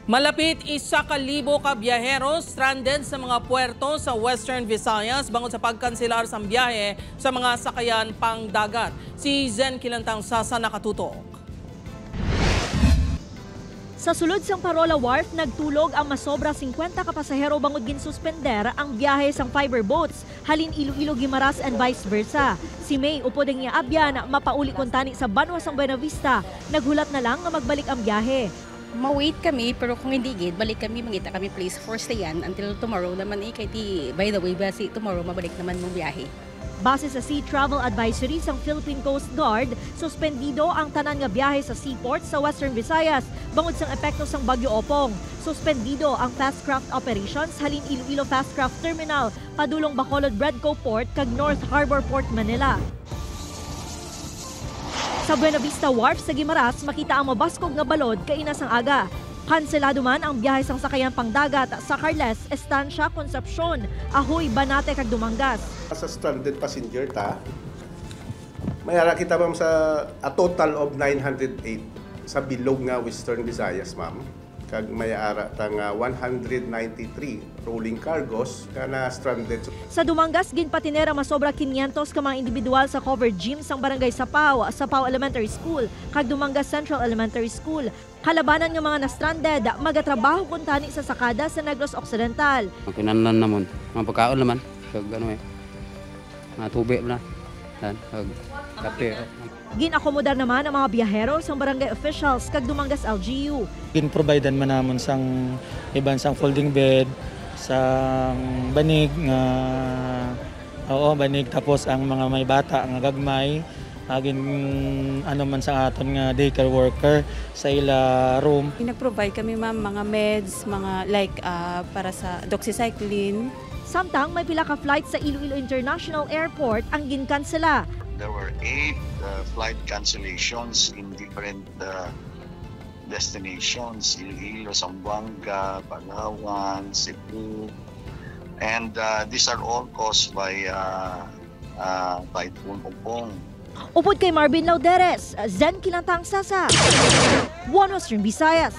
Malapit 1,000 ka biyahero stranded sa mga puerto sa Western Visayas bangod sa pagkanselar sa biyahe sa mga sakayan pang dagat. Si Zen Kilantang Sasa nakatutok. Sa sulod sang Parola Wharf, nagtulog ang masobra 50 ka pasahero bangod ginsuspender ang biyahe sang fiber boats halin Iloilo Guimaras and vice versa. Si May upod ang iabya na mapauli kuntani sa Banwa sang Buena Vista, naghulat na lang nga magbalik ang biyahe. Ma-wait kami, pero kung hindi gid, balik kami, mangita kami place for stayan until tomorrow naman kay by the way, basi tomorrow mabalik naman mong biyahe. Base sa Sea Travel Advisory sang Philippine Coast Guard, suspendido ang tanan nga biyahe sa seaport sa Western Visayas bangod sang epekto sang Bagyo Opong. Suspendido ang fast craft operations halin Iloilo Fast Craft Terminal, padulong Bacolod Bradco Port kag North Harbor Port Manila. Sa Buena Vista Wharf sa Guimaras, makita ang mabaskog nga balod kaina sang aga. Kanselado man ang biyahe sang sakayan pangdagat sa Carles, Estancia, Concepcion, Ahoy, Banate kag Dumangas. Sa stranded passenger mayara kita ma'am sa a total of 908 sa bilog nga Western Visayas ma'am. Kag mayara ta nga 193 rolling cargos na stranded. Sa Dumangas, ginpatinera masobra 500 ka mga individual sa covered gyms sang barangay Sapao Elementary School kag Dumangas Central Elementary School. Halabanan nga mga na-stranded, magatrabaho kuntani sa sakada sa Negros Occidental. Kinanan namon, mga pagkaon naman, kag ano mga tubig na, kag kape. Ginakomodar naman ang mga biyahero sang barangay officials kag Dumangas LGU. Gin-providean man namon sang iban sang folding bed, sang banig nga banig, tapos ang mga may bata nga gagmay agin ano man sa aton nga daycare worker sa ila room. Pinag-provide kami ma'am mga meds, mga like para sa doxycycline. Samtang may pila ka flight sa Iloilo International Airport ang ginkansela. There were 8 flight cancellations in different destinations: Iloilo, Zamboanga, Palawan, Cebu, and these are all caused by Typhoon Opong. Upod kay Marvin Lauderes, Zen Kilantang Sasa, One Western Visayas.